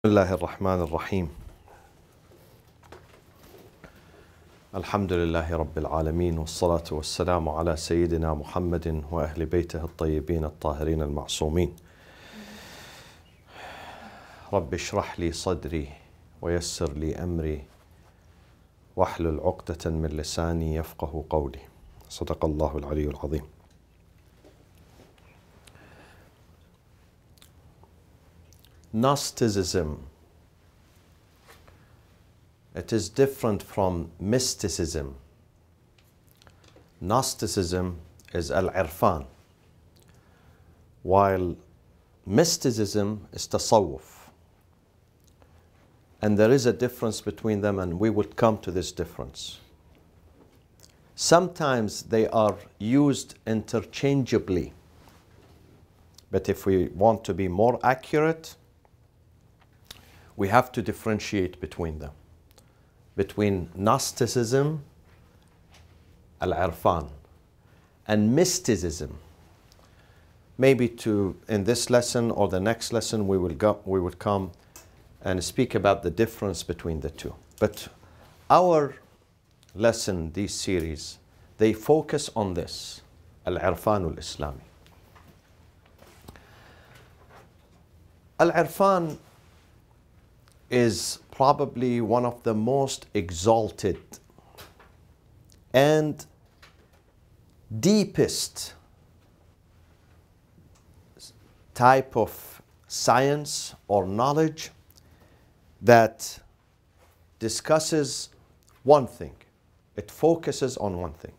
بسم الله الرحمن الرحيم. الحمد لله رب العالمين، والصلاة والسلام على سيدنا محمد وأهل بيته الطيبين الطاهرين المعصومين. رب اشرح لي صدري ويسر لي أمري واحلل عقدة من لساني يفقه قولي. صدق الله العلي العظيم. Gnosticism. It is different from mysticism. Gnosticism is al-irfan, while mysticism is tasawwuf. And there is a difference between them, and we would come to this difference. Sometimes they are used interchangeably, but if we want to be more accurate, we have to differentiate between them, between Gnosticism, al-irfan, and mysticism. Maybe in this lesson or the next lesson we would come and speak about the difference between the two. But our lesson, this series, they focus on this, al-irfan al-Islami. Al-irfan is probably one of the most exalted and deepest type of science or knowledge that discusses one thing. It focuses on one thing.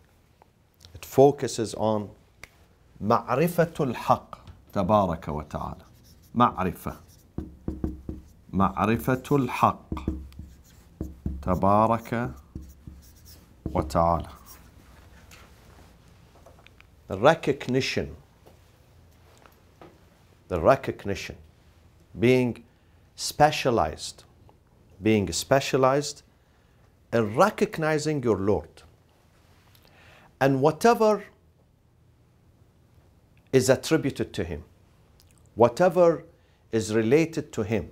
It focuses on ma'rifatul haqq tabaraka wa ta'ala. Ma'rifah. معرفة الحق تبارك وتعالى. The recognition, being specialized in recognizing your Lord, and whatever is attributed to Him, whatever is related to Him,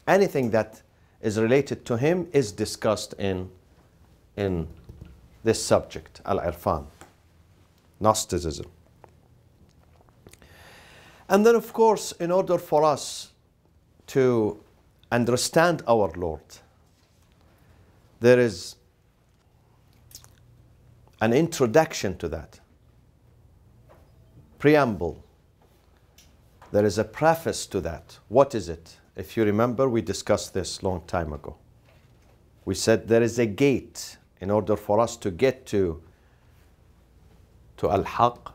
anything that is related to Him is discussed in this subject, al-irfan, Gnosticism. And then, of course, in order for us to understand our Lord, there is an introduction to that, preamble. There is a preface to that. What is it? If you remember, we discussed this long time ago. We said there is a gate in order for us to get to al-haq.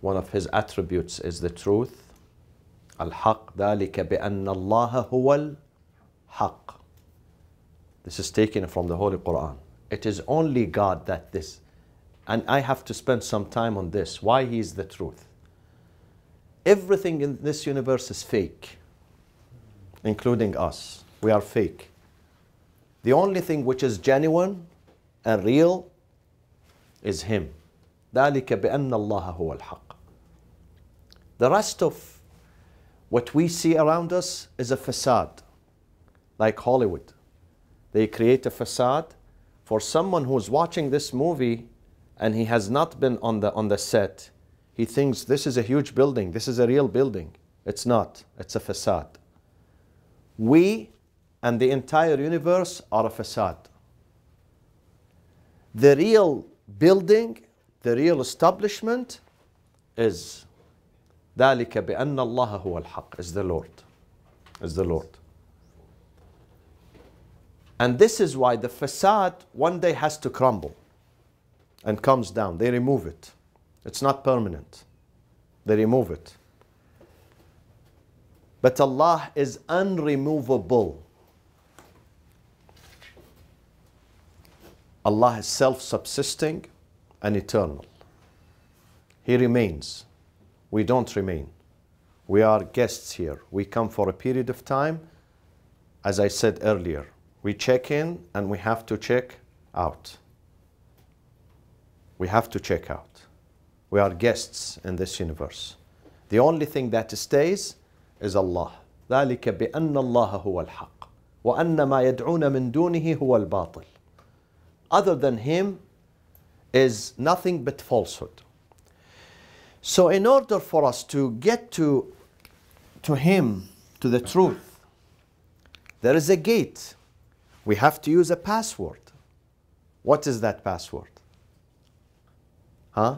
One of His attributes is the truth. Al-haq, ذَلِكَ بِأَنَّ اللَّهَ هُوَ الْحَقِّ. This is taken from the Holy Quran. It is only God that this, and I have to spend some time on this, why He is the truth. Everything in this universe is fake, including us. We are fake. The only thing which is genuine and real is Him. ذَلِكَ بِأَنَّ اللَّهَ هُوَ الْحَقِّ. The rest of what we see around us is a facade, like Hollywood. They create a facade for someone who's watching this movie and he has not been on the set. He thinks this is a huge building, this is a real building. It's not, it's a facade. We and the entire universe are a facade. The real building, the real establishment is ذَلِكَ بِأَنَّ اللَّهَ هُوَ الْحَقِّ, is the Lord. And this is why the facade one day has to crumble and comes down. They remove it. It's not permanent. They remove it. But Allah is unremovable. Allah is self-subsisting and eternal. He remains. We don't remain. We are guests here. We come for a period of time. As I said earlier, we check in and we have to check out. We have to check out. We are guests in this universe. The only thing that stays is Allah. ذلك بأن الله هو الحق وأن ما يدعون من دونه هو الباطل. Other than him is nothing but falsehood. So in order for us to get to him, to the truth, there is a gate. We have to use a password. What is that password? Huh?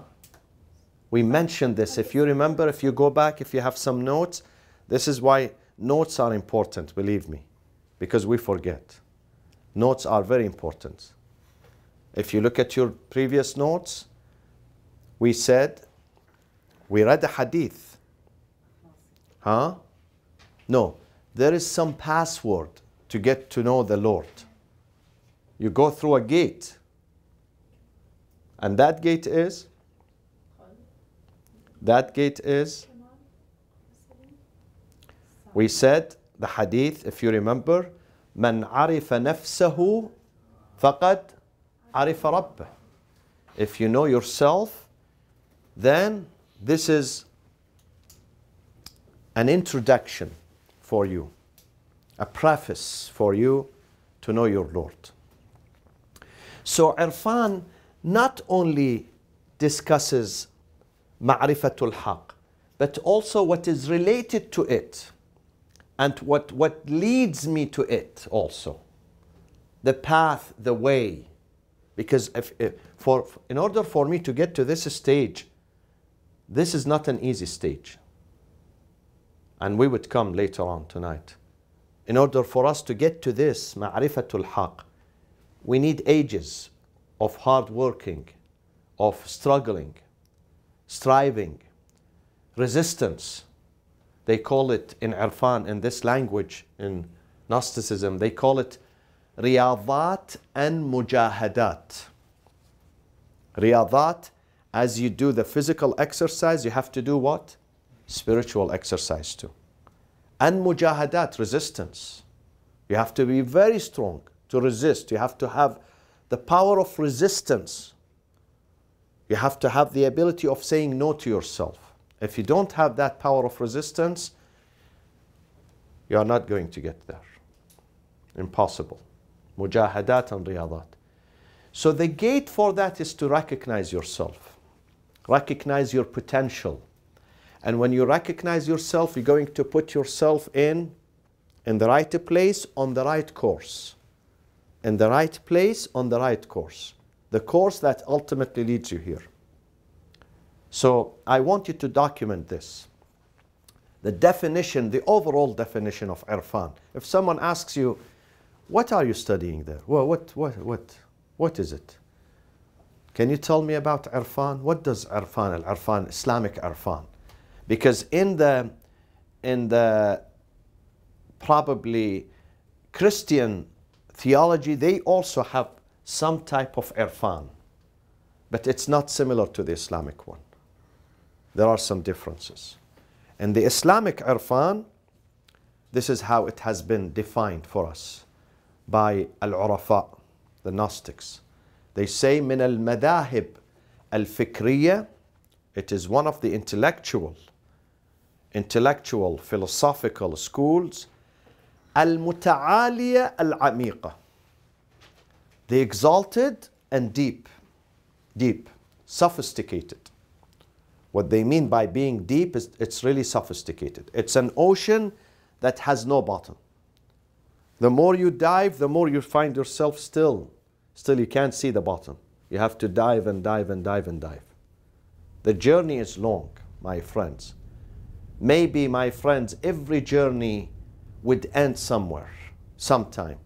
We mentioned this. If you remember, if you go back, if you have some notes, this is why notes are important, believe me, because we forget. Notes are very important. If you look at your previous notes, we said, we read a hadith. Huh? No, there is some password to get to know the Lord. You go through a gate. And that gate is? That gate is? We said, the hadith, if you remember, من عرف نفسه فقد عرف ربه. If you know yourself, then this is an introduction for you, a preface for you to know your Lord. So Irfan not only discusses ma'rifatul haq, but also what is related to it and what leads me to it also. The path, the way. Because in order for me to get to this stage, this is not an easy stage. And we would come later on tonight. In order for us to get to this, ma'rifatul haq, we need ages of hard working, of struggling, striving, resistance. They call it in Irfan, in this language, in Gnosticism, they call it riyadat and mujahadat. Riyadat, as you do the physical exercise, you have to do what? Spiritual exercise too. And mujahadat, resistance. You have to be very strong to resist. You have to have the power of resistance. You have to have the ability of saying no to yourself. If you don't have that power of resistance, you are not going to get there. Impossible. Mujahadat and riyadat. So the gate for that is to recognize yourself. Recognize your potential. And when you recognize yourself, you're going to put yourself in the right place, on the right course. In the right place, on the right course. The course that ultimately leads you here. So I want you to document this. The definition, the overall definition of Irfan. If someone asks you, what are you studying there? Well, what is it? Can you tell me about Irfan? What does Irfan, al-Irfan, Islamic Irfan? Because in the probably Christian theology, they also have some type of Irfan. But it's not similar to the Islamic one. There are some differences. In the Islamic Irfan, this is how it has been defined for us by al-Urafa, the Gnostics. They say, من المذاهب الفكرية, it is one of the intellectual, philosophical schools, المتعالية العميقة, the exalted and deep, sophisticated. What they mean by being deep is it's really sophisticated. It's an ocean that has no bottom. The more you dive, the more you find yourself still you can't see the bottom. You have to dive and dive and dive and dive. The journey is long, my friends. Maybe, my friends, every journey would end somewhere, sometime.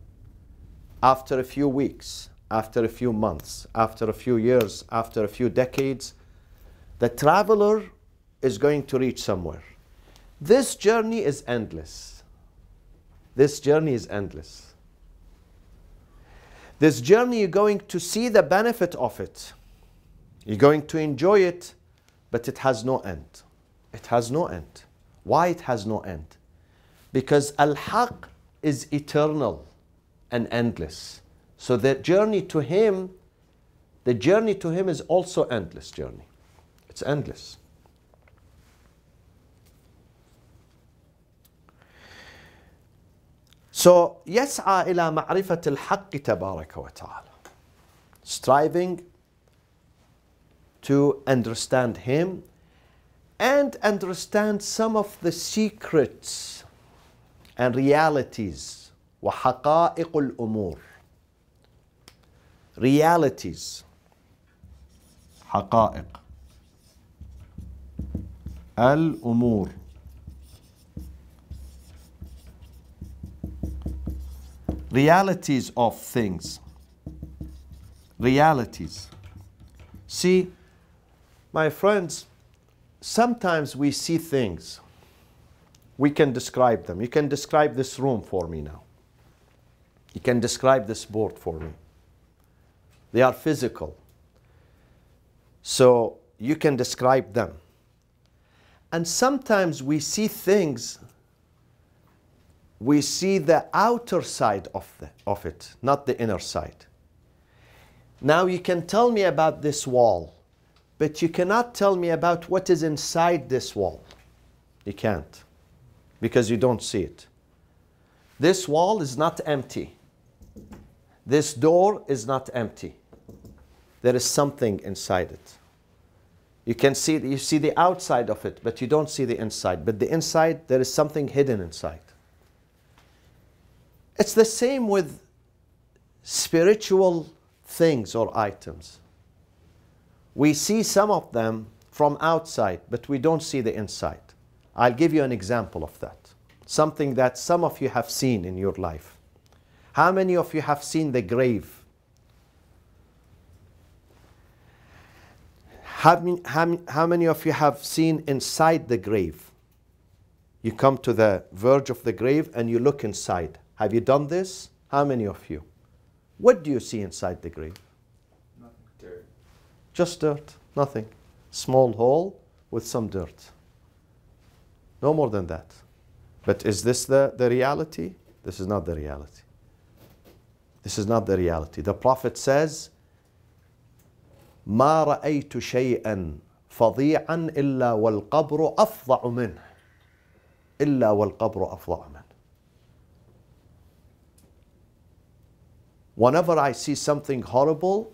After a few weeks, after a few months, after a few years, after a few decades, the traveler is going to reach somewhere. This journey is endless. This journey is endless. This journey, you're going to see the benefit of it. You're going to enjoy it, but it has no end. It has no end. Why it has no end? Because al-Haq is eternal and endless. So the journey to him is also endless journey. It's endless. So يسعى إلى معرفة الحق تبارك وتعالى, striving to understand him and understand some of the secrets and realities وحقائق الأمور. Realities, حقائق الأمور, realities of things, realities. See, my friends, sometimes we see things, we can describe them. You can describe this room for me now. You can describe this board for me. They are physical. So you can describe them. And sometimes we see things, we see the outer side of it, not the inner side. Now you can tell me about this wall, but you cannot tell me about what is inside this wall. You can't, because you don't see it. This wall is not empty. This door is not empty. There is something inside it. You see the outside of it, but you don't see the inside. But the inside, there is something hidden inside. It's the same with spiritual things or items. We see some of them from outside, but we don't see the inside. I'll give you an example of that. Something that some of you have seen in your life. How many of you have seen the grave? How many of you have seen inside the grave? You come to the verge of the grave and you look inside. Have you done this? How many of you? What do you see inside the grave? Nothing. Dirt. Just dirt, nothing. Small hole with some dirt. No more than that. But is this the reality? This is not the reality. This is not the reality. The Prophet says, ما رأيت شيئا فظيعا إلا والقبر أفظع منه. إلا والقبر أفظع منه. Whenever I see something horrible,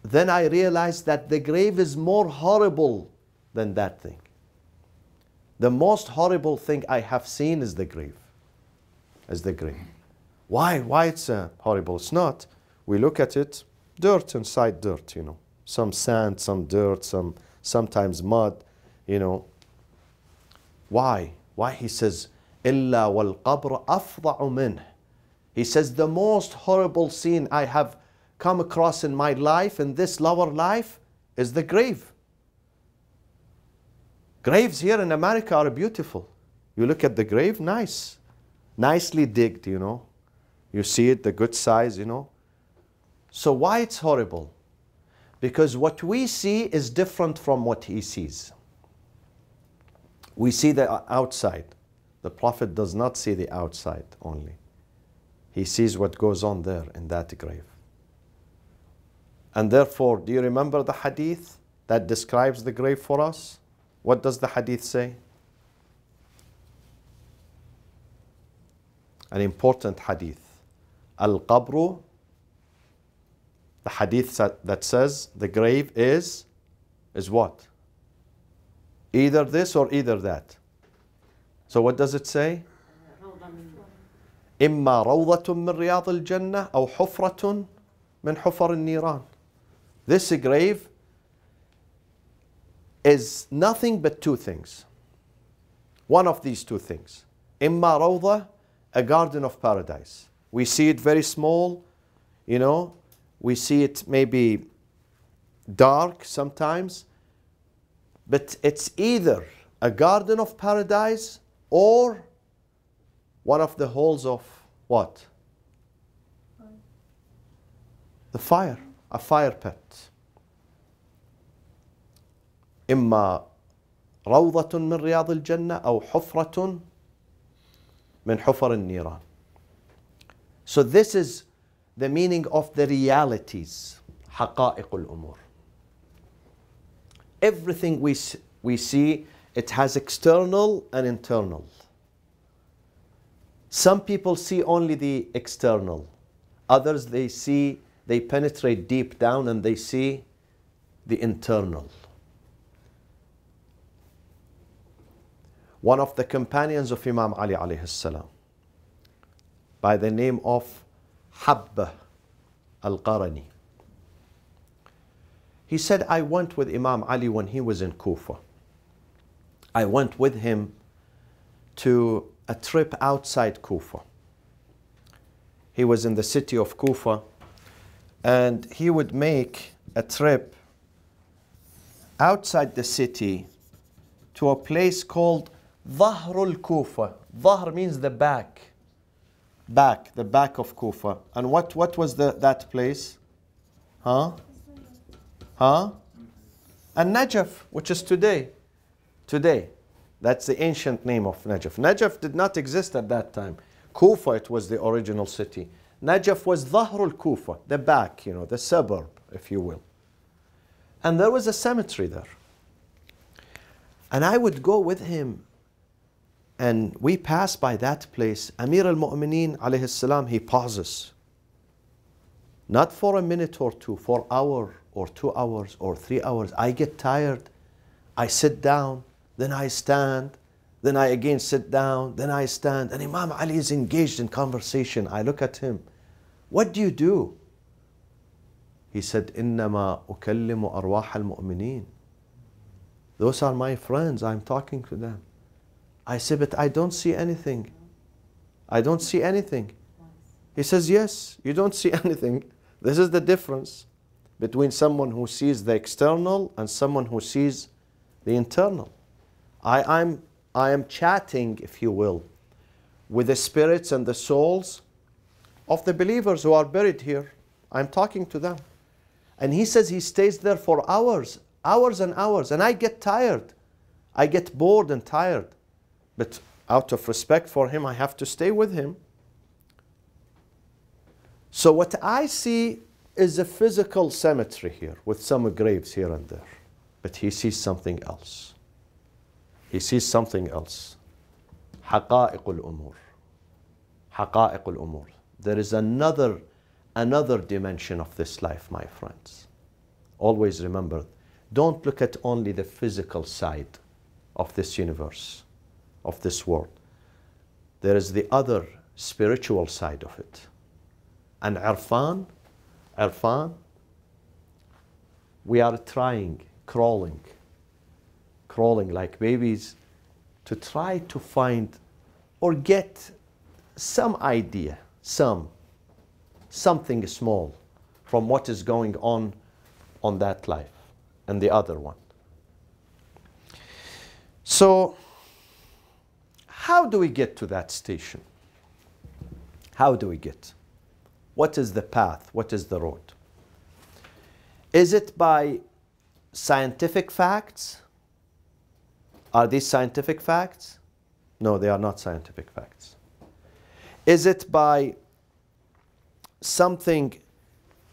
then I realize that the grave is more horrible than that thing. The most horrible thing I have seen is the grave. Is the grave. Why? Why it's horrible? It's not. We look at it, dirt inside dirt, you know. Some sand, some dirt, sometimes mud, you know. Why? Why? He says, إِلَّا وَالْقَبْرُ أَفْضَعُ مِنْهُ. He says, the most horrible scene I have come across in my life, in this lower life, is the grave. Graves here in America are beautiful. You look at the grave, nice. Nicely digged, you know. You see it, the good size, you know. So why it's horrible? Because what we see is different from what he sees. We see the outside. The Prophet does not see the outside only. He sees what goes on there in that grave. And therefore, do you remember the hadith that describes the grave for us? What does the hadith say? An important hadith. Al-Qabru, the hadith that says the grave is what? Either this or either that. So what does it say? إما روضة من رياض الجنة أو حفرة من حفر النيران. This grave is nothing but two things. One of these two things. إما روضة, a garden of paradise. We see it very small, you know. We see it maybe dark sometimes. But it's either a garden of paradise or one of the holes of what? The fire, a fire pit. إما روضة من رياض الجنة أو حفرة من حفر النيران. So this is the meaning of the realities, حقائق الأمور. Everything we see, it has external and internal. Some people see only the external. Others, they penetrate deep down and they see the internal. One of the companions of Imam Ali alayhi salam, by the name of Habba al-Qarani, he said, I went with Imam Ali when he was in Kufa. I went with him to a trip outside Kufa. He was in the city of Kufa, and he would make a trip outside the city to a place called Dhahrul Kufa. Dhahr means the back. The back of Kufa. And what was that place? And Najaf, which is today. That's the ancient name of Najaf. Najaf did not exist at that time. Kufa, it was the original city. Najaf was Dhahrul Kufa, the back, the suburb, if you will. And there was a cemetery there. And I would go with him, and we pass by that place. Amir al-Mu'mineen alayhi salam, he pauses. Not for a minute or two, for an hour or 2 hours or 3 hours. I get tired. I sit down, then I stand, then I again sit down, then I stand. And Imam Ali is engaged in conversation. I look at him. What do you do? He said, إِنَّمَا أُكَلِّمُ أَرْوَاحَ الْمُؤْمِنِينَ. Those are my friends. I'm talking to them. I said, but I don't see anything. I don't see anything. He says, yes, you don't see anything. This is the difference between someone who sees the external and someone who sees the internal. I am chatting, if you will, with the spirits and the souls of the believers who are buried here. I'm talking to them. And he says he stays there for hours and hours. And I get tired. I get bored and tired. But out of respect for him, I have to stay with him. So what I see is a physical cemetery here with some graves here and there. But he sees something else. He sees something else. حقائق الأمور. حقائق الأمور. There is another dimension of this life, my friends. Always remember, don't look at only the physical side of this universe, of this world. There is the other spiritual side of it. And Irfan, we are crawling like babies to try to find or get some idea, something small from what is going on that life and the other one. So, how do we get to that station? How do we get? What is the path? What is the road? Is it by scientific facts? Are these scientific facts? No, they are not scientific facts. Is it by something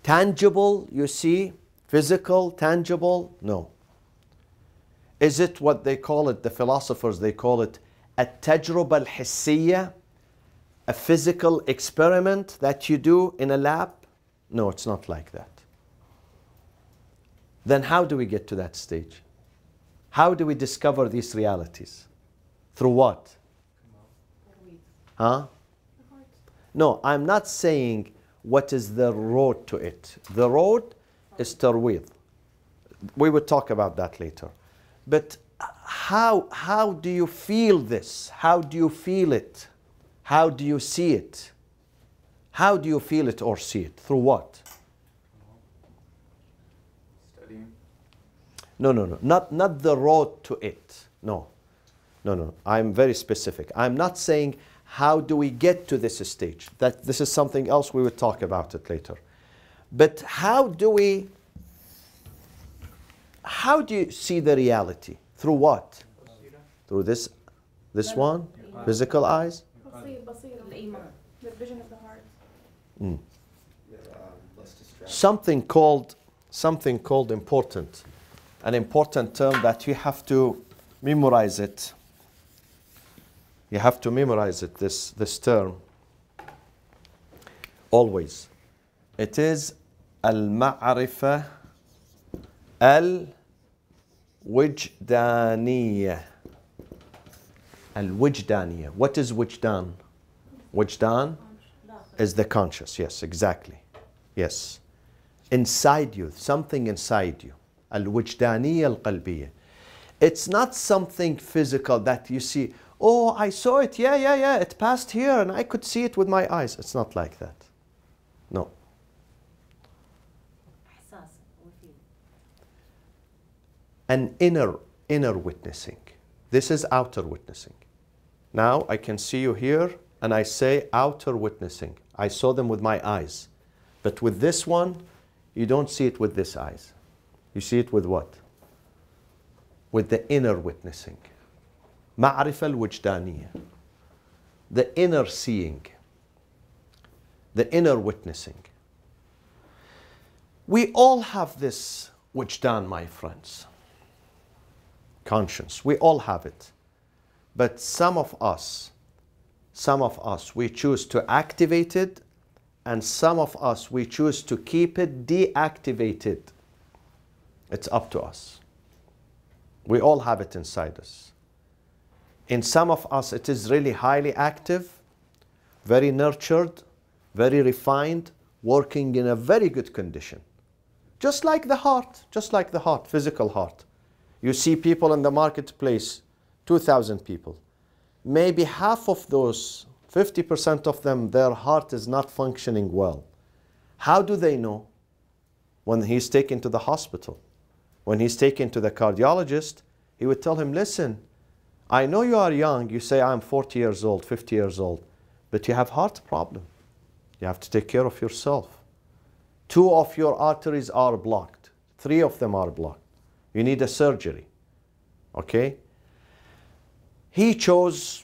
tangible, you see, physical, tangible? No. Is it what they call it, the philosophers, they call it التجربة الحسية, a physical experiment that you do in a lab? No, it's not like that. Then how do we get to that stage? How do we discover these realities? Through what? Huh? No, I'm not saying what is the road to it. The road is tarweed. We will talk about that later. But how do you feel this? How do you feel it? How do you see it? How do you feel it or see it? Through what? Studying. No. Not the road to it. No. I'm very specific. I'm not saying how do we get to this stage. That this is something else, we will talk about it later. But how do you see the reality? Through what? Through this one? Physical eyes? The vision of the heart. Something called important. An important term that you have to memorize it. You have to memorize it, this term. Always. It is al-ma'rifah al-wijdaniyah. Al-wijdaniyah. What is wijdan? Wijdan is the conscious. Yes, exactly. Yes. Inside you, something inside you. Al-wijdaniyah al-qalbiyah. It's not something physical that you see. Oh, I saw it. Yeah. It passed here and I could see it with my eyes. It's not like that. No. An inner witnessing. This is outer witnessing. Now I can see you here and I say outer witnessing. I saw them with my eyes. But with this one, you don't see it with this eyes. You see it with what? With the inner witnessing. Ma'rifah al-wijdaniyah. The inner seeing. The inner witnessing. We all have this wijdan, my friends. Conscience. We all have it. But some of us, we choose to activate it, and some of us, we choose to keep it deactivated. It's up to us. We all have it inside us. In some of us, it is really highly active, very nurtured, very refined, working in a very good condition. Just like the heart, physical heart. You see people in the marketplace, 2,000 people. Maybe half of those, 50% of them, their heart is not functioning well. How do they know? When he's taken to the hospital, when he's taken to the cardiologist, he would tell him, listen, I know you are young, you say I'm 40 years old, 50 years old, but you have heart problem. You have to take care of yourself. 2 of your arteries are blocked. 3 of them are blocked. You need a surgery. Okay? He chose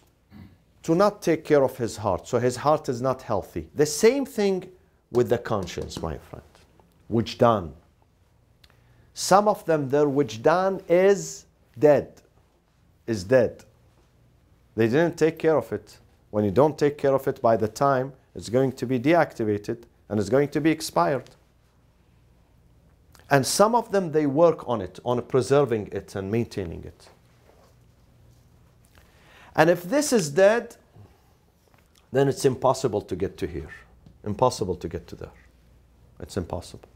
to not take care of his heart, so his heart is not healthy. The same thing with the conscience, my friend. Wijdan. Some of them, their wijdan is dead. They didn't take care of it. When you don't take care of it, by the time it's going to be deactivated and it's going to be expired. And some of them, they work on it, on preserving it and maintaining it. And if this is dead, then it's impossible to get to here. Impossible to get to there. It's impossible.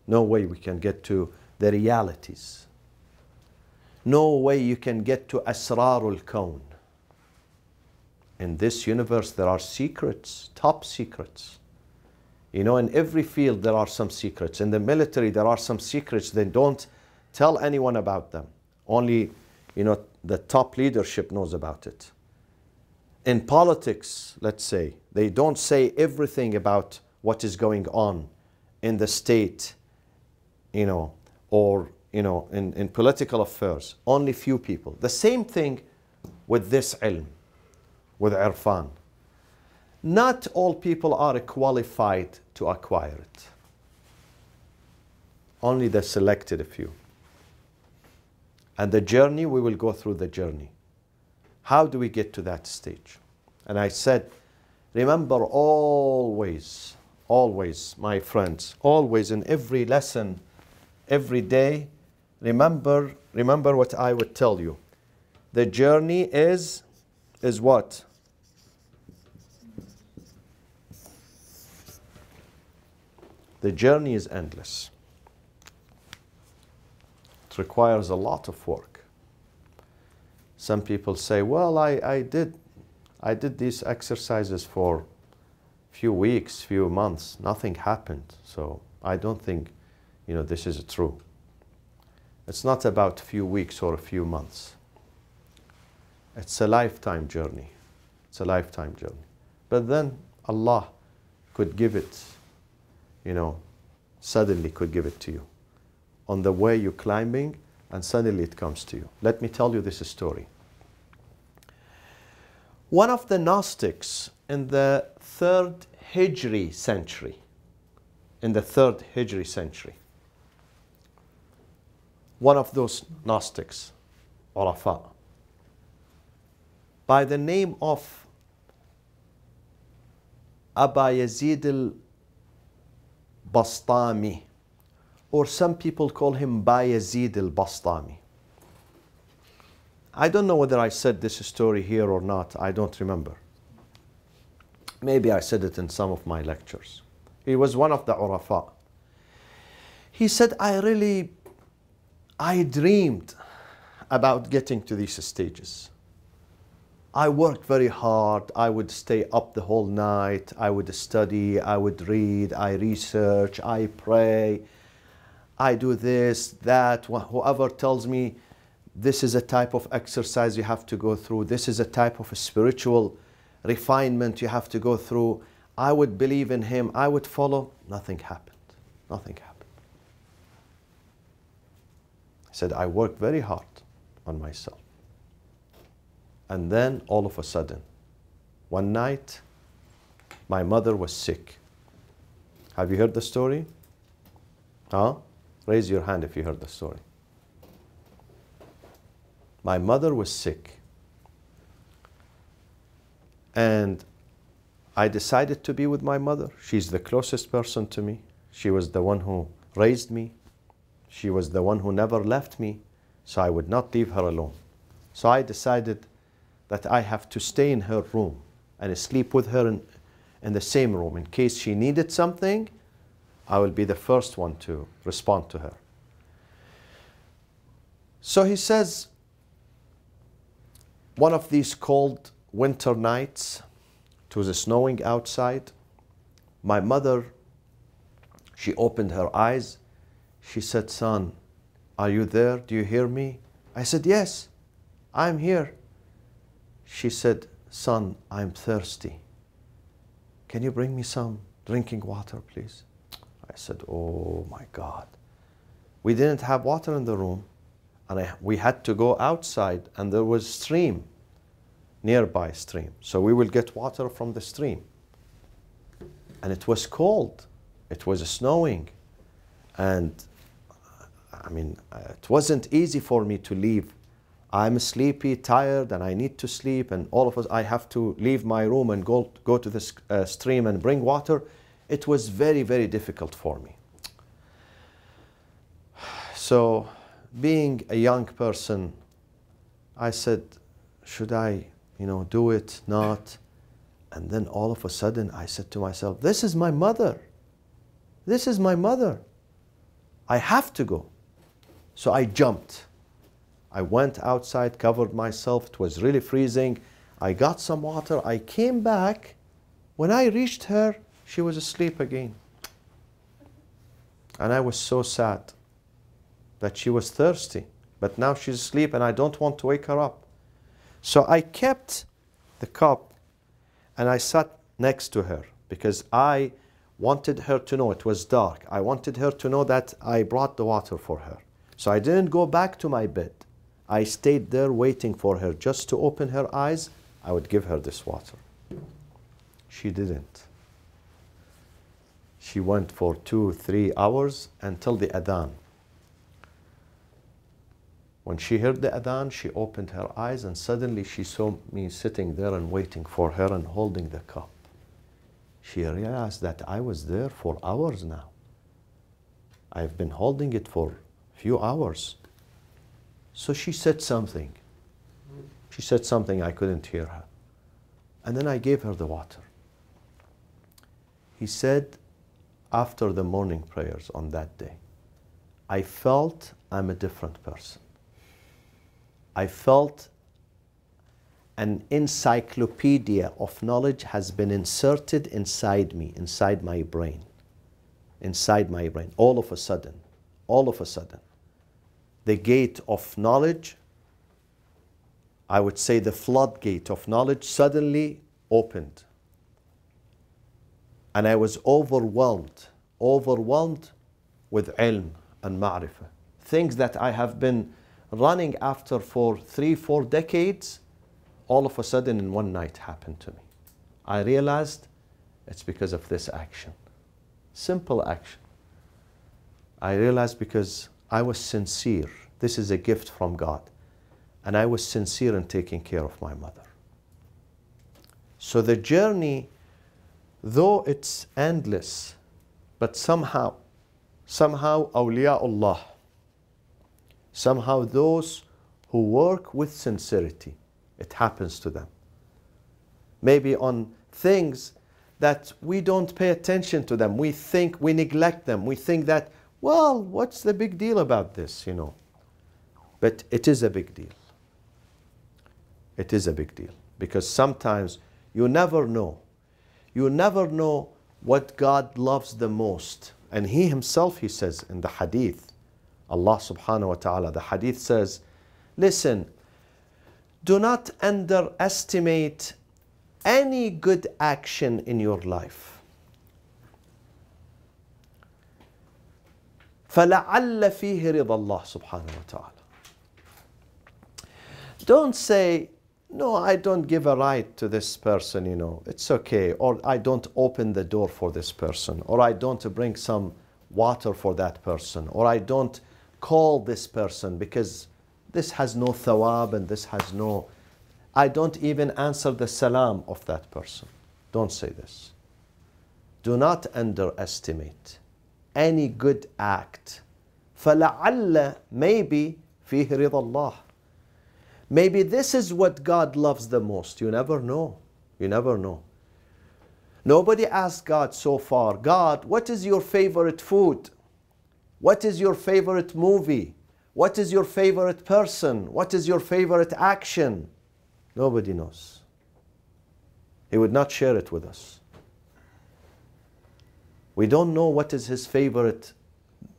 No way we can get to the realities. No way you can get to asrarul kawn. In this universe, there are secrets, top secrets. You know, in every field, there are some secrets. In the military, there are some secrets. They don't tell anyone about them. Only, you know, the top leadership knows about it. In politics, let's say, they don't say everything about what is going on in the state, you know, or, you know, in political affairs. Only few people. The same thing with this ilm, with irfan. Not all people are qualified to acquire it. Only the selected few. And the journey, we will go through the journey. How do we get to that stage? And I said, remember always, my friends, always in every lesson, every day, remember what I would tell you. The journey is what? The journey is endless. It requires a lot of work. Some people say, well, I did these exercises for few weeks, few months, nothing happened. So I don't think, you know, this is true. It's not about a few weeks or a few months. It's a lifetime journey. It's a lifetime journey. But then Allah could give it, you know, suddenly could give it to you. On the way you're climbing, and suddenly it comes to you. Let me tell you this story. One of the Gnostics in the 3rd Hijri century, one of those Gnostics, Urafa, by the name of Abaya al-Bastami, or some people call him Bayezid al-Bastami. I don't know whether I said this story here or not. I don't remember. Maybe I said it in some of my lectures. He was one of the Urafa. He said, I dreamed about getting to these stages. I worked very hard. I would stay up the whole night. I would study. I would read. I research. I pray. I do this, that. Whoever tells me this is a type of exercise you have to go through, this is a type of a spiritual refinement you have to go through, I would believe in him. I would follow. Nothing happened. Nothing happened. He said, I worked very hard on myself. And then all of a sudden, one night, my mother was sick. Have you heard the story? Huh? Raise your hand if you heard the story. My mother was sick. And I decided to be with my mother. She's the closest person to me. She was the one who raised me. She was the one who never left me. So I would not leave her alone. So I decided that I have to stay in her room and sleep with her in the same room. In case she needed something, I will be the first one to respond to her. So he says, one of these cold winter nights, it was snowing outside, my mother, she opened her eyes. She said, son, are you there? Do you hear me? I said, yes, I'm here. She said, son, I'm thirsty. Can you bring me some drinking water, please? I said, oh my God. We didn't have water in the room, and we had to go outside, and there was stream, nearby stream. So we will get water from the stream. And it was cold. It was snowing. And I mean, it wasn't easy for me to leave. I'm sleepy, tired, and I need to sleep, and all of us, I have to leave my room and go to the stream and bring water. It was very, very difficult for me. So, being a young person, I said, should I, do it, not? And then all of a sudden, I said to myself, this is my mother. This is my mother. I have to go. So I jumped. I went outside, covered myself. It was really freezing. I got some water. I came back. When I reached her, she was asleep again. And I was so sad that she was thirsty. But now she's asleep and I don't want to wake her up. So I kept the cup and I sat next to her because I wanted her to know. It was dark. I wanted her to know that I brought the water for her. So I didn't go back to my bed. I stayed there waiting for her just to open her eyes. I would give her this water. She didn't. She went for 2-3 hours until the adhan. When she heard the adhan, she opened her eyes and suddenly she saw me sitting there and waiting for her and holding the cup. She realized that I was there for hours now. I've been holding it for a few hours. So she said something. She said something, I couldn't hear her. And then I gave her the water. He said, after the morning prayers on that day, I felt I'm a different person. I felt an encyclopedia of knowledge has been inserted inside me, inside my brain. Inside my brain, all of a sudden. The gate of knowledge, I would say the floodgate of knowledge suddenly opened. And I was overwhelmed with ilm and ma'rifah. Things that I have been running after for 3-4 decades, all of a sudden in one night happened to me. I realized it's because of this action. Simple action. I realized because I was sincere. This is a gift from God. And I was sincere in taking care of my mother. So the journey, though it's endless, but somehow awliyaullah, somehow those who work with sincerity, it happens to them. Maybe on things that we don't pay attention to them. We think, we neglect them. We think that, well, what's the big deal about this, you know? But it is a big deal. It is a big deal. Because sometimes you never know. You never know what God loves the most. And He Himself, He says in the hadith, Allah subhanahu wa ta'ala, the hadith says, listen, do not underestimate any good action in your life. فَلَعَلَّ فِيهِ رِضَى اللَّهِ سُبْحَانَهُ وَتَعَالَى. Don't say, no, I don't give a right to this person, you know, it's okay. Or I don't open the door for this person. Or I don't bring some water for that person. Or I don't call this person because this has no thawab and this has no... I don't even answer the salam of that person. Don't say this. Do not underestimate any good act. فَلَعَلَّ maybe فِيهِ رِضَى اللَّهِ. Maybe this is what God loves the most. You never know. You never know. Nobody asked God so far, God, what is your favorite food? What is your favorite movie? What is your favorite person? What is your favorite action? Nobody knows. He would not share it with us. We don't know what is His favorite,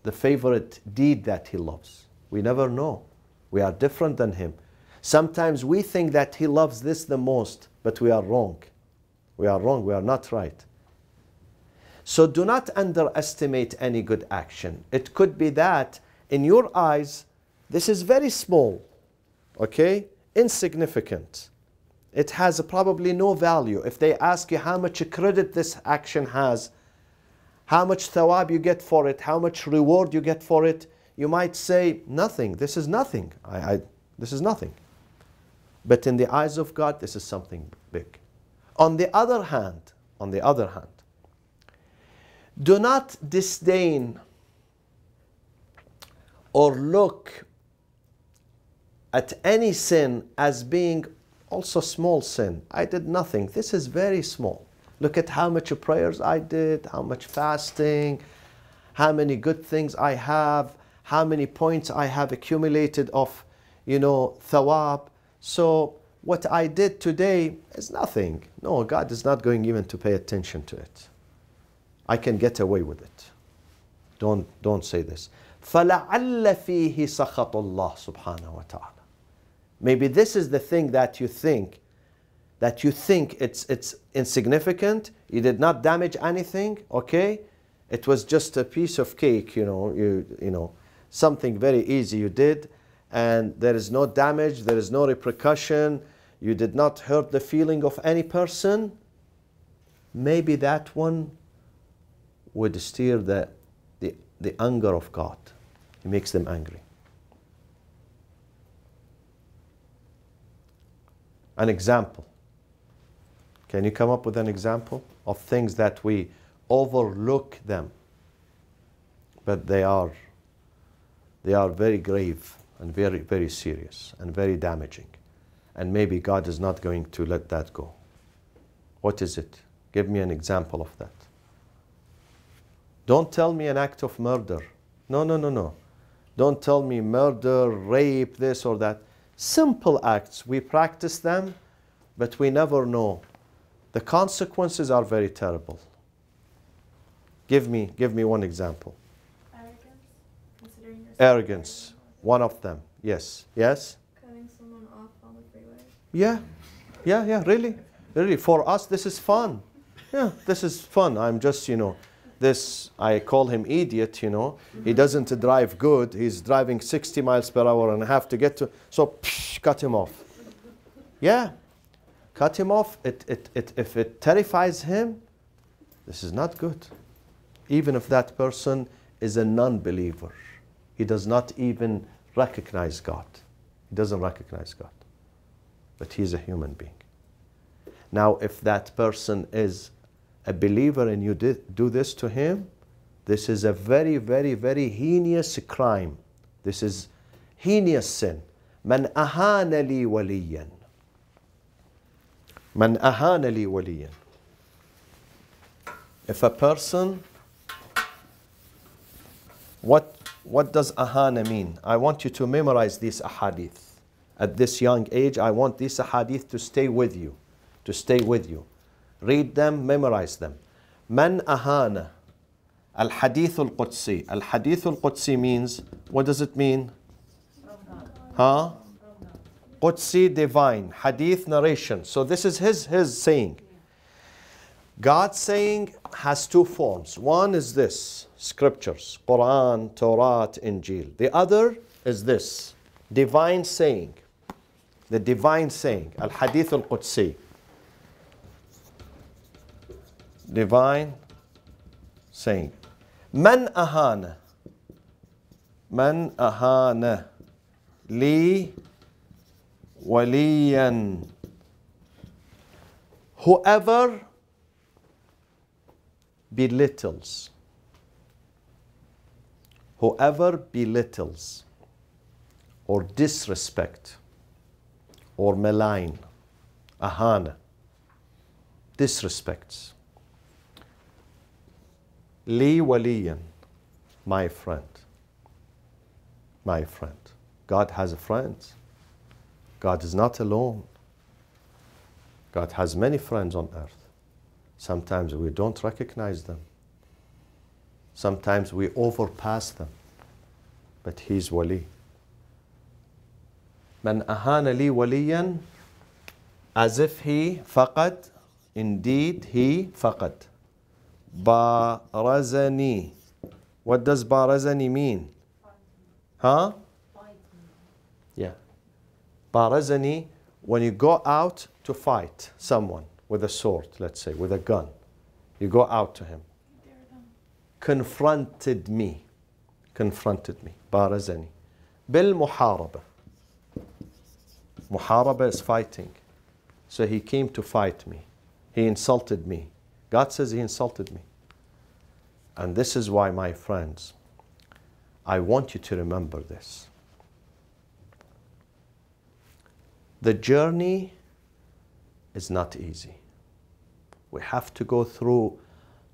the favorite deed that He loves. We never know. We are different than Him. Sometimes we think that He loves this the most, but we are wrong. We are wrong. We are not right. So do not underestimate any good action. It could be that in your eyes, this is very small, okay? Insignificant. It has probably no value. If they ask you how much credit this action has, how much thawab you get for it, how much reward you get for it, you might say, nothing. This is nothing. This is nothing. But in the eyes of God, this is something big. On the other hand, do not disdain or look at any sin as being also small sin. I did nothing. This is very small. Look at how much prayers I did, how much fasting, how many good things I have, how many points I have accumulated of, you know, thawab. So what I did today is nothing. No, God is not going even to pay attention to it. I can get away with it. Don't say this. فَلَعَلَّ فِيهِ سَخَطُ اللَّهِ سُبْحَانَهُ وَتَعَالَى. Maybe this is the thing that you think it's insignificant. You did not damage anything, okay? It was just a piece of cake, you know, something very easy you did, and there is no damage, there is no repercussion. You did not hurt the feeling of any person. Maybe that one would stir the anger of God. It makes them angry. An example. Can you come up with an example of things that we overlook them, but they are very grave and very, very serious and very damaging, and maybe God is not going to let that go? What is it? Give me an example of that. Don't tell me an act of murder. No. Don't tell me murder, rape, this or that. Simple acts. We practice them, but we never know. The consequences are very terrible. Give me one example. Arrogance. One of them. Yes. Cutting someone off on the freeway. Yeah. Really. For us, this is fun. Yeah, this is fun. I'm just, I call him idiot, He doesn't drive good. He's driving 60 miles per hour and I have to get to, so cut him off. Yeah, cut him off. If it terrifies him, this is not good. Even if that person is a non-believer, he does not even recognize God. He doesn't recognize God. But he's a human being. Now, if that person is a believer and you do this to him, this is a very, very, very heinous crime. This is heinous sin. من أهان لي وليا. من أهان لي وليا. If a person, what does ahana mean? I want you to memorize these ahadith. At this young age, I want these ahadith to stay with you. To stay with you. Read them, memorize them. Man ahana. Al-Hadith al-Qudsi. Al-Hadith al-Qudsi means, what does it mean? Huh? Qudsi, divine. Hadith, narration. So this is his saying. God's saying has two forms. One is this, scriptures, Quran, Torah, Injil. The other is this, divine saying. The divine saying, Al-Hadith al-Qudsi. Divine saying. Man ahana. Man ahana. Li waliyan. Whoever belittles. Whoever belittles or disrespect or malign, ahana, disrespects. Li waliyan, my friend. My friend. God has a friend. God is not alone. God has many friends on earth. Sometimes we don't recognize them. Sometimes we overpass them. But He's wali. Man ahana li waliyan, as if he faqad, indeed he faqad. Barazani. What does barazani mean? Huh? Yeah. Barazani, when you go out to fight someone with a sword, let's say, with a gun. You go out to him. Confronted me. Confronted me. Barazani. Bil muharaba. Muharaba is fighting. So he came to fight me. He insulted me. God says he insulted me. And this is why, my friends, I want you to remember this. The journey is not easy. We have to go through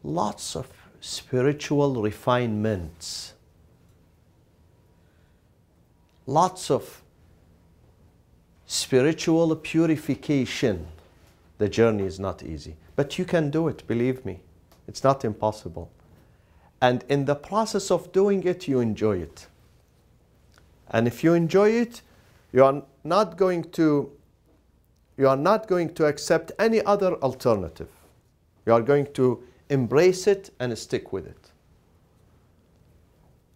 lots of spiritual refinements. Lots of spiritual purification. The journey is not easy. But you can do it, believe me. It's not impossible. And in the process of doing it, you enjoy it. And if you enjoy it, you are not going to accept any other alternative. You are going to embrace it and stick with it.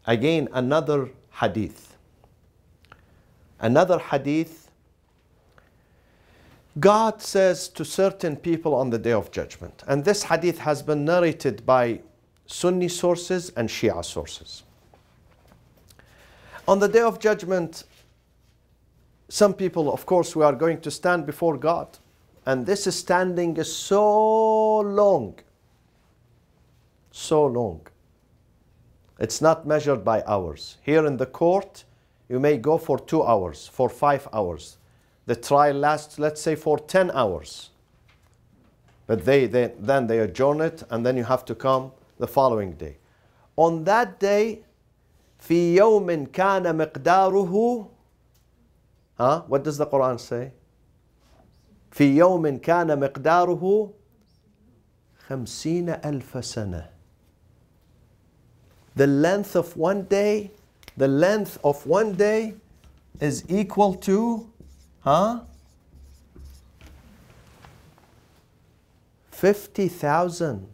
Again, another hadith. Another hadith. God says to certain people on the Day of Judgment, and this hadith has been narrated by Sunni sources and Shia sources. On the Day of Judgment, some people, of course, we are going to stand before God. And this standing is so long. So long. It's not measured by hours. Here in the court, you may go for 2 hours, for 5 hours. The trial lasts, let's say, for 10 hours. But then they adjourn it, and then you have to come the following day. On that day, في يوم كان مقداره. What does the Quran say? في يوم كان مقداره 50,000 سنة. The length of one day, is equal to 50,000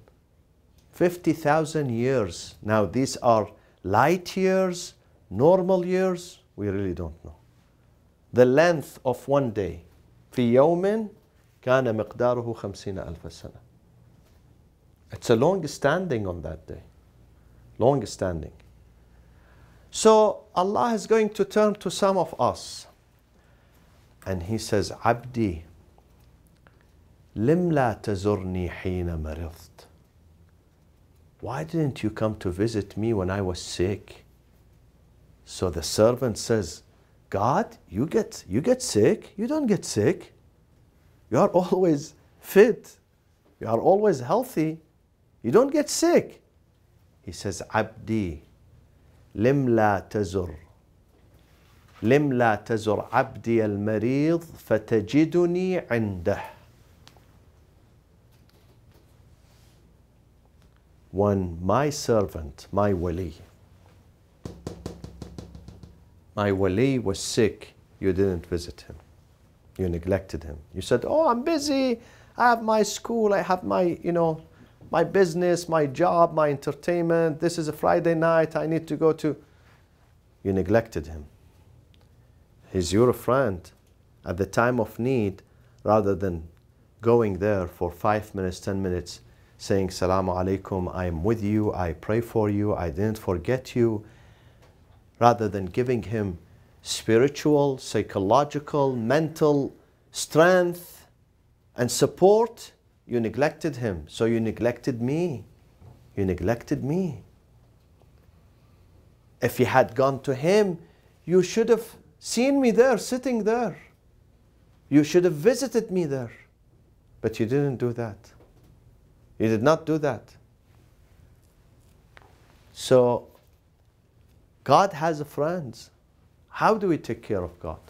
years. Now these are light years, normal years, we really don't know. The length of one day. في يوم كان مقداره 50,000 سنة. It's a long standing on that day. Long standing. So Allah is going to turn to some of us. And He says, Abdi, لم لا تزرني حين مرضت. Why didn't you come to visit me when I was sick? So the servant says, God, you get sick? You don't get sick. You are always fit. You are always healthy. You don't get sick. He says, عبدي لم لا تزر عبدي المريض فتجدني عنده. When my servant, my wali was sick, you didn't visit him. You neglected him. You said, oh, I'm busy. I have my school. I have my, my business, my job, my entertainment. This is a Friday night. I need to go to. You neglected him. He's your friend at the time of need, rather than going there for 5 minutes, 10 minutes, saying, Salaamu Alaikum, I'm with you, I pray for you, I didn't forget you. Rather than giving him spiritual, psychological, mental strength and support, you neglected him. So you neglected me. You neglected me. If you had gone to him, you should have seen me there, sitting there. You should have visited me there. But you didn't do that. You did not do that. So, God has friends. How do we take care of God?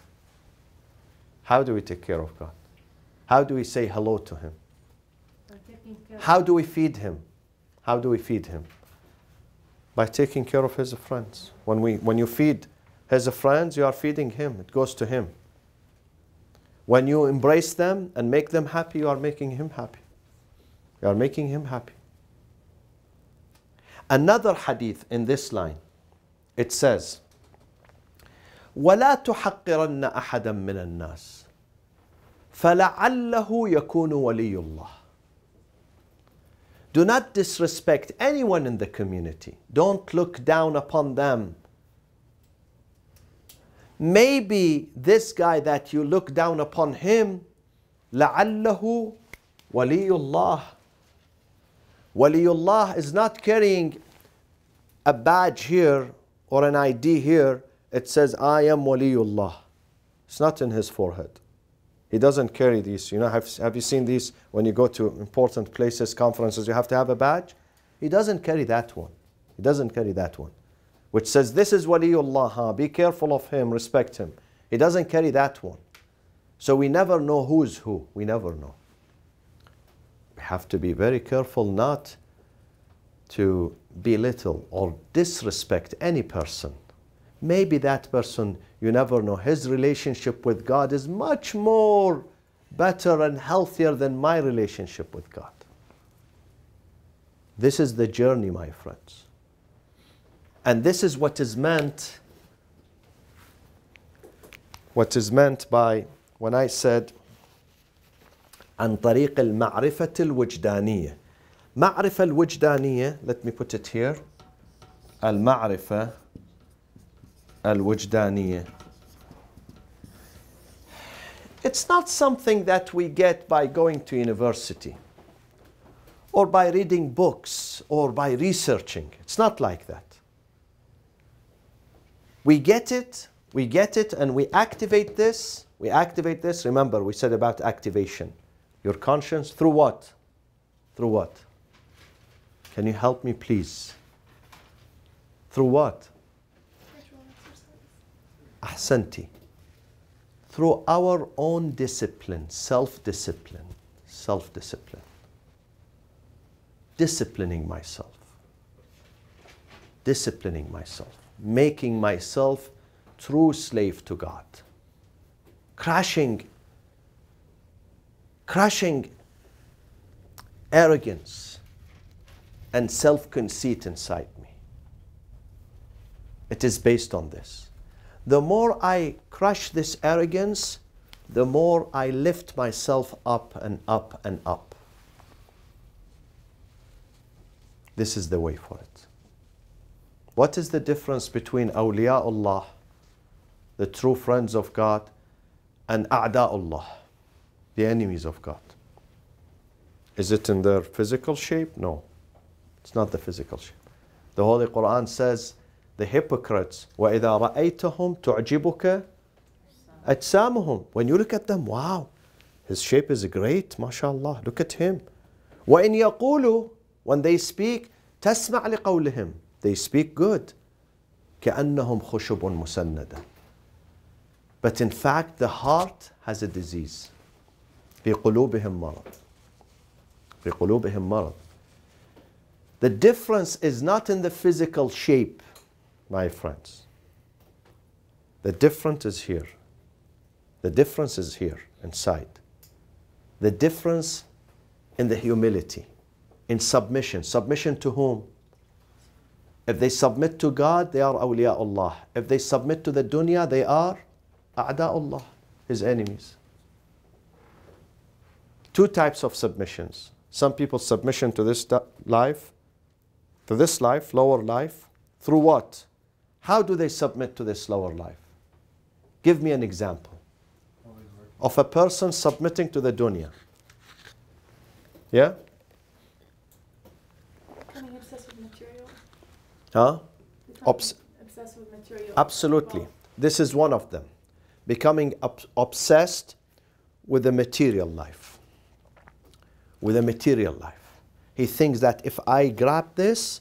How do we take care of God? How do we say hello to Him? How do we feed Him? How do we feed Him? By taking care of His friends. When you feed His friends, you are feeding Him. It goes to Him. When you embrace them and make them happy, you are making Him happy. You are making Him happy. Another hadith in this line, it says, وَلَا تُحَقِّرَنَّ أَحَدًا مِّنَ النَّاسِ فَلَعَلَّهُ يَكُونُ وَلِيُّ اللَّهِ. Do not disrespect anyone in the community. Don't look down upon them. Maybe this guy that you look down upon him, لَعَلَّهُ وَلِيُّ اللَّهِ. Waliullah is not carrying a badge here or an ID here. It says, I am Waliullah. It's not in his forehead. He doesn't carry these. Have you seen these when you go to important places, conferences, you have to have a badge? He doesn't carry that one. He doesn't carry that one. Which says, this is Waliullah. Be careful of him, respect him. He doesn't carry that one. So we never know who's who. We never know. We have to be very careful not to belittle or disrespect any person. Maybe that person, you never know, his relationship with God is much more better and healthier than my relationship with God. This is the journey, my friends. And this is what is meant by when I said عن طريق المعرفة الوجدانية. معرفة الوجدانية, let me put it here. المعرفة الوجدانية. It's not something that we get by going to university or by reading books or by researching. It's not like that. We get it and we activate this. Remember, we said about activation. Your conscience, through what? Through what? Can you help me, please? Through what? Ahsanti. Through our own discipline, self-discipline. Disciplining myself. Making myself true slave to God. Crushing arrogance and self-conceit inside me. It is based on this. The more I crush this arrogance, the more I lift myself up and up and up. This is the way for it. What is the difference between awliyaullah, the true friends of God, and a'da'ullah, the enemies of God? Is it in their physical shape? No. It's not the physical shape. The Holy Quran says, the hypocrites, وَإِذَا رَأَيْتَهُمْ تُعْجِبُكَ أَجْسَامُهُم. When you look at them, wow, his shape is great, mashallah, look at him. وَإِنْ يَقُولُوا, when they speak, تَسْمَعْ لِقَوْلِهِمْ, they speak good. كَأَنَّهُمْ خُشُبٌ مُسَنَّدًا. But in fact, the heart has a disease. في قلوبهم مرض. في قلوبهم مرض. The difference is not in the physical shape, my friends. The difference is here. The difference is here, inside. The difference in the humility, in submission. Submission to whom? If they submit to God, they are awliyaullah. If they submit to the dunya, they are a'da'ullah, his enemies. Two types of submissions. Some people submission to this life, lower life, through what? How do they submit to this lower life? Give me an example of a person submitting to the dunya. Yeah? Becoming obsessed with material. Huh? Obsessed with material. Absolutely. This is one of them. Becoming obsessed with the material life. With a material life. He thinks that if I grab this,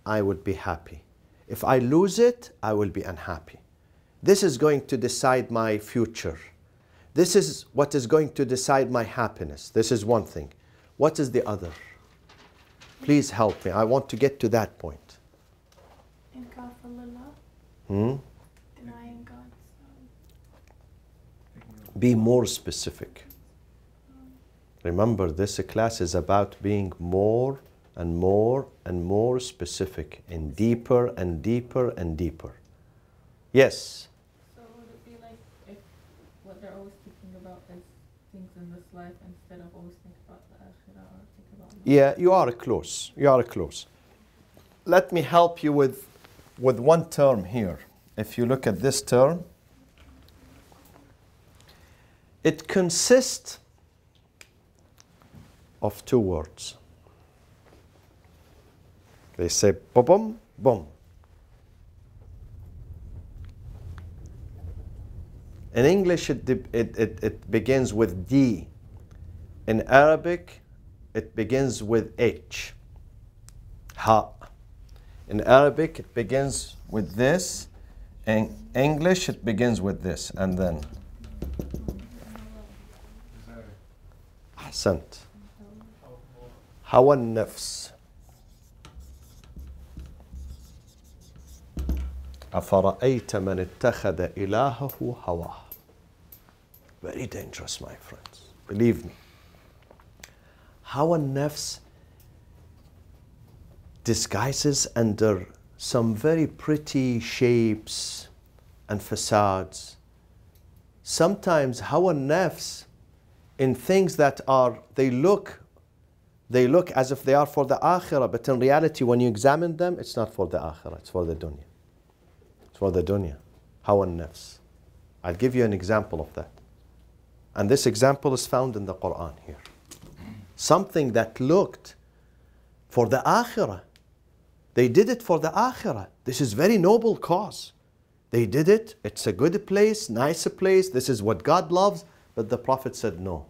I would be happy. If I lose it, I will be unhappy. This is going to decide my future. This is what is going to decide my happiness. This is one thing. What is the other? Please help me. I want to get to that point. Denying God's. Be more specific. Remember, this class is about being more and more and more specific and deeper and deeper and deeper. Yes? So would it be like if what they're always thinking about is things in this life instead of always thinking about the akhirah or think about Yeah, you are close. You are close. Let me help you with one term here. If you look at this term, it consists of two words. They say boom, boom. In English, it begins with D. In Arabic, it begins with H. Ha. In Arabic, it begins with this. In English, it begins with this. And then أحسنت. هوى النفس. أفرأيت من اتخذ إلهه هواه. Very dangerous, my friends. Believe me. هوى النفس disguises under some very pretty shapes and facades. Sometimes هوى النفس in things that are, they look as if they are for the akhirah, but in reality, when you examine them, it's not for the akhirah, it's for the dunya. It's for the dunya. Hawa nafs. I'll give you an example of that. And this example is found in the Quran here. Something that looked for the akhirah. They did it for the akhirah. This is very noble cause. They did it. It's a good place, nice place. This is what God loves. But the Prophet said, no.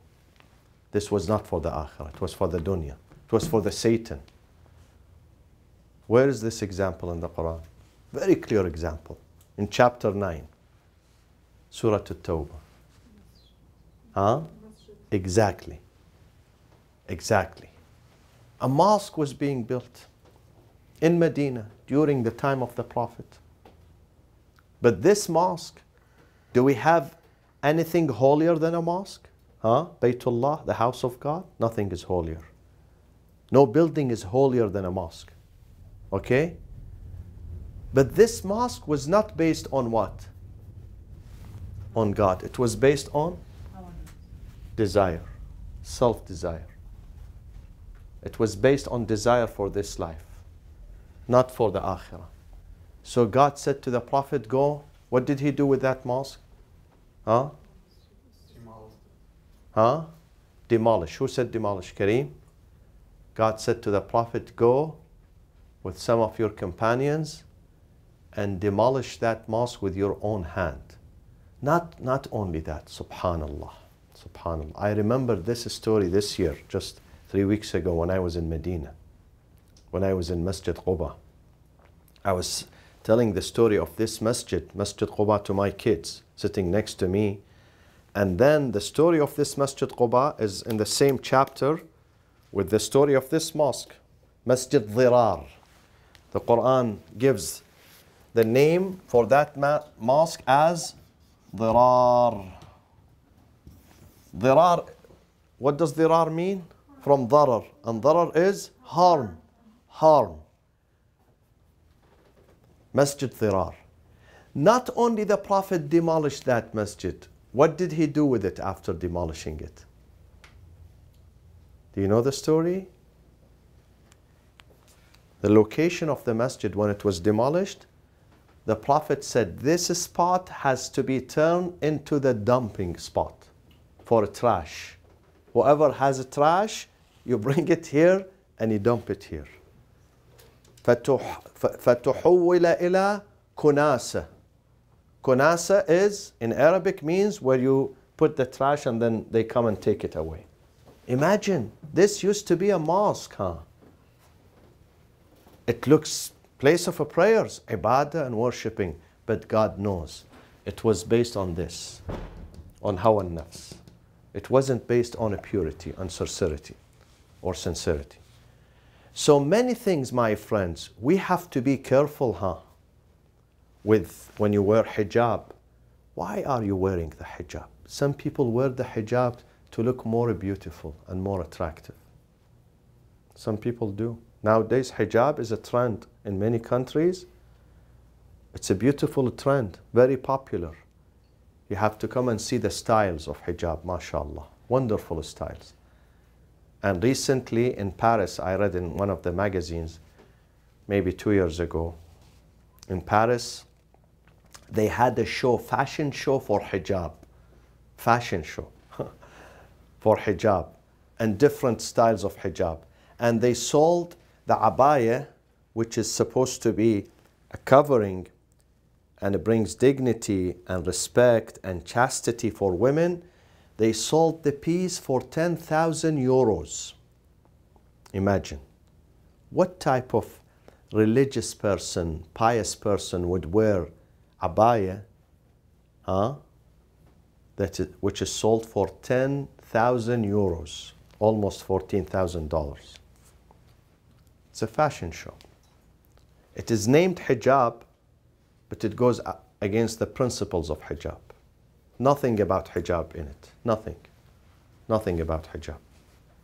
This was not for the akhirah. It was for the dunya. It was for the Satan. Where is this example in the Quran? Very clear example. In chapter 9. Surah At-Tawbah. Huh? Exactly. Exactly. A mosque was being built in Medina during the time of the Prophet. But this mosque, do we have anything holier than a mosque? Huh? Baytullah, the house of God? Nothing is holier. No building is holier than a mosque. Okay? But this mosque was not based on what? On God. It was based on desire, self-desire. It was based on desire for this life, not for the akhirah. So God said to the Prophet, go. What did he do with that mosque? Huh? Huh? Demolish. Who said demolish? Kareem? God said to the Prophet, go with some of your companions and demolish that mosque with your own hand. Not only that, subhanallah, subhanallah. I remember this story this year, just 3 weeks ago when I was in Medina, when I was in Masjid Quba. I was telling the story of this Masjid Quba, to my kids sitting next to me. And then the story of this Masjid Quba is in the same chapter with the story of this mosque, Masjid Dhirar. The Quran gives the name for that mosque as Dhirar. Dhirar, what does Dhirar mean? From Dharar. And Dharar is harm. Harm. Masjid Dhirar. Not only the Prophet demolished that masjid, what did he do with it after demolishing it? Do you know the story? The location of the masjid when it was demolished, the Prophet said this spot has to be turned into the dumping spot for trash. Whoever has a trash, you bring it here and you dump it here. فَتُحُوِّلَ إِلَى كُنَاسَةٍ. Kunasa is, in Arabic, means where you put the trash and then they come and take it away. Imagine, this used to be a mosque, huh? It looks place of prayers, ibadah and worshipping, but God knows it was based on this, on hawa nafs. It wasn't based on a purity and sincerity or sincerity. So many things, my friends, we have to be careful, huh? With when you wear hijab. Why are you wearing the hijab? Some people wear the hijab to look more beautiful and more attractive. Some people do. Nowadays, hijab is a trend in many countries. It's a beautiful trend, very popular. You have to come and see the styles of hijab, mashallah. Wonderful styles. And recently in Paris, I read in one of the magazines, maybe 2 years ago, in Paris, they had a show, fashion show for hijab. Fashion show for hijab and different styles of hijab. And they sold the abaya, which is supposed to be a covering and it brings dignity and respect and chastity for women. They sold the piece for 10,000 euros. Imagine. What type of religious person, pious person would wear abaya, huh? Which is sold for 10,000 euros, almost $14,000. It's a fashion show. It is named hijab, but it goes against the principles of hijab. Nothing about hijab in it. Nothing. Nothing about hijab.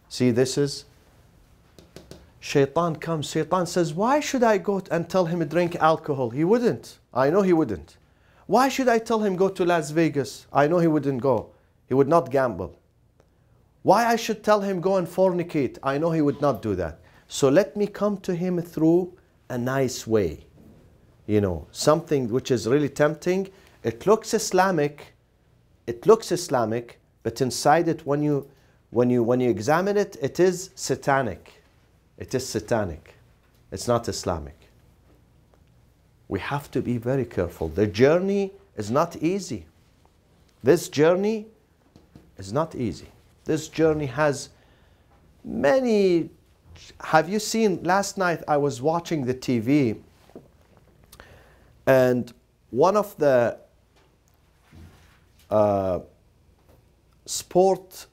See, this is Shaitan comes. Shaitan says, why should I go and tell him to drink alcohol? He wouldn't. I know he wouldn't. Why should I tell him go to Las Vegas? I know he wouldn't go. He would not gamble. Why I should tell him go and fornicate? I know he would not do that. So let me come to him through a nice way. You know, something which is really tempting. It looks Islamic. It looks Islamic, but inside it, when you examine it, it is satanic. It is satanic. It's not Islamic. We have to be very careful. The journey is not easy. This journey is not easy. This journey has many. Have you seen, last night I was watching the TV and one of the sport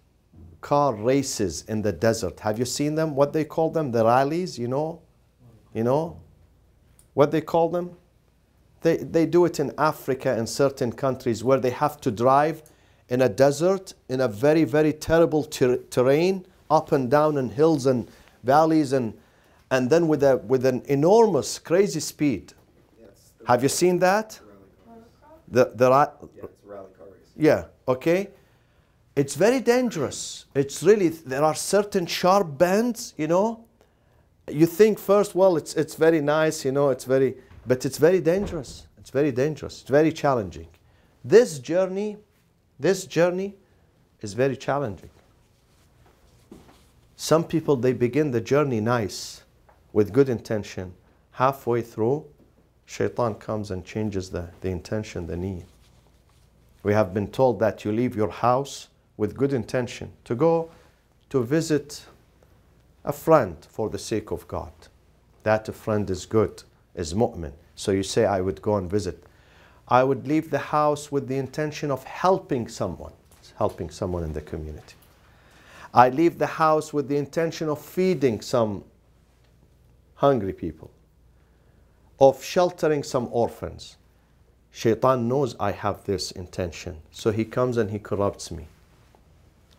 car races in the desert. Have you seen them? What they call them? The rallies, you know? You know? What they call them? They do it in Africa in certain countries where they have to drive in a desert, in a very, very terrible terrain, up and down in hills and valleys, and then with an enormous, crazy speed. Yes, have you seen that? Yeah, it's a rally car race. Yeah, okay. It's very dangerous. It's really, there are certain sharp bends, you know. You think first, well, it's very nice, you know, but it's very dangerous. It's very dangerous. It's very challenging. This journey is very challenging. Some people, they begin the journey nice, with good intention. Halfway through, shaitan comes and changes the intention, the need. We have been told that you leave your house with good intention to go to visit a friend for the sake of God. That a friend is good, is mu'min. So you say, I would go and visit. I would leave the house with the intention of helping someone in the community. I leave the house with the intention of feeding some hungry people, of sheltering some orphans. Shaitan knows I have this intention, so he comes and he corrupts me.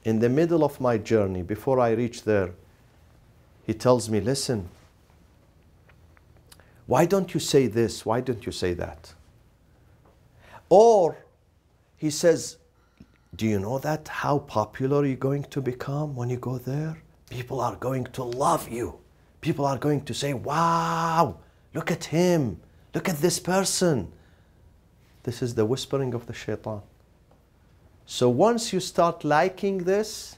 In the middle of my journey, before I reach there, he tells me, listen, why don't you say this? Why don't you say that? Or he says, do you know that how popular you're going to become when you go there? People are going to love you. People are going to say, wow, look at him. Look at this person. This is the whispering of the shaitan. So once you start liking this,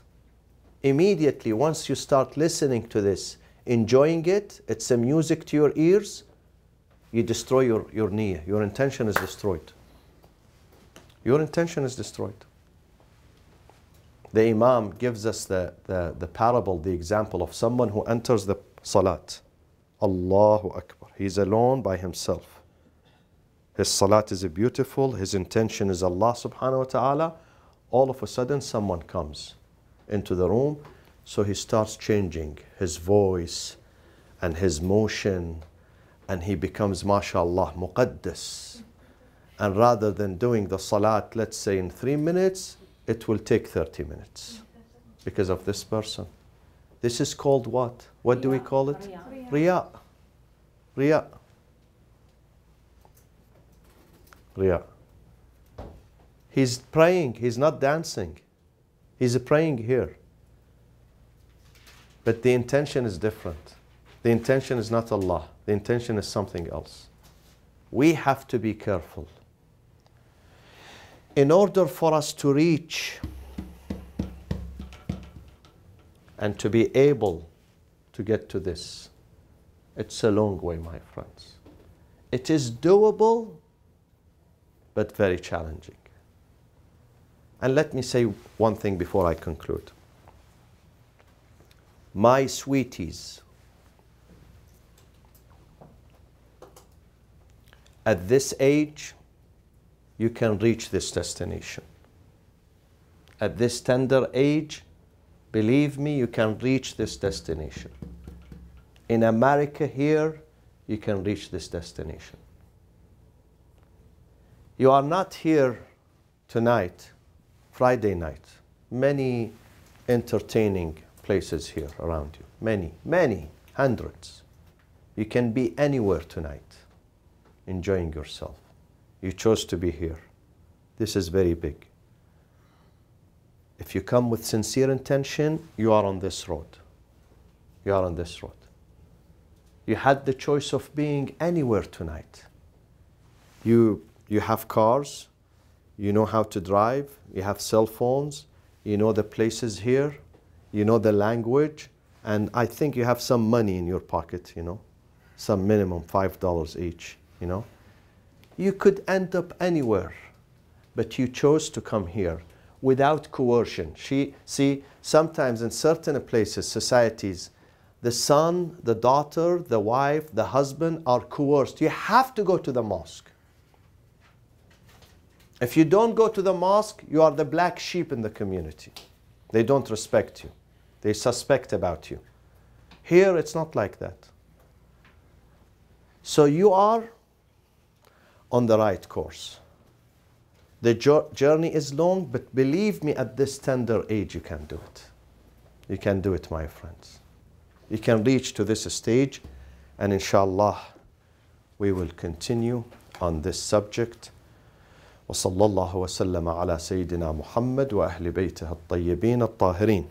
immediately once you start listening to this, enjoying it, it's a music to your ears, you destroy your niyyah. Your intention is destroyed. Your intention is destroyed. The Imam gives us the parable, the example of someone who enters the salat. Allahu Akbar. He's alone by himself. His salat is beautiful. His intention is Allah subhanahu wa ta'ala. All of a sudden someone comes into the room. So he starts changing his voice and his motion. And he becomes, mashallah, muqaddas. And rather than doing the salat, let's say in 3 minutes, it will take 30 minutes because of this person. This is called what? What do we call it? Riya. Riya. Riya. He's praying, he's not dancing. He's praying here. But the intention is different. The intention is not Allah. The intention is something else. We have to be careful. In order for us to reach and to be able to get to this, it's a long way, my friends. It is doable, but very challenging. And let me say one thing before I conclude. My sweeties, at this age, you can reach this destination. At this tender age, believe me, you can reach this destination. In America here, you can reach this destination. You are not here tonight, Friday night. Many entertaining places here around you. Many, hundreds. You can be anywhere tonight, enjoying yourself. You chose to be here. This is very big. If you come with sincere intention, you are on this road. You are on this road. You had the choice of being anywhere tonight. You have cars, you know how to drive, you have cell phones, you know the places here, you know the language, and I think you have some money in your pocket, you know, some minimum $5 each, you know. You could end up anywhere, but you chose to come here without coercion. See, sometimes in certain places, societies, the son, the daughter, the wife, the husband are coerced. You have to go to the mosque. If you don't go to the mosque, you are the black sheep in the community. They don't respect you. They suspect about you. Here, it's not like that. So you are on the right course. The journey is long, but believe me, at this tender age, you can do it. You can do it, my friends. You can reach to this stage, and inshallah, we will continue on this subject. وصلى الله وسلم على سيدنا محمد وأهل بيته الطيبين الطاهرين.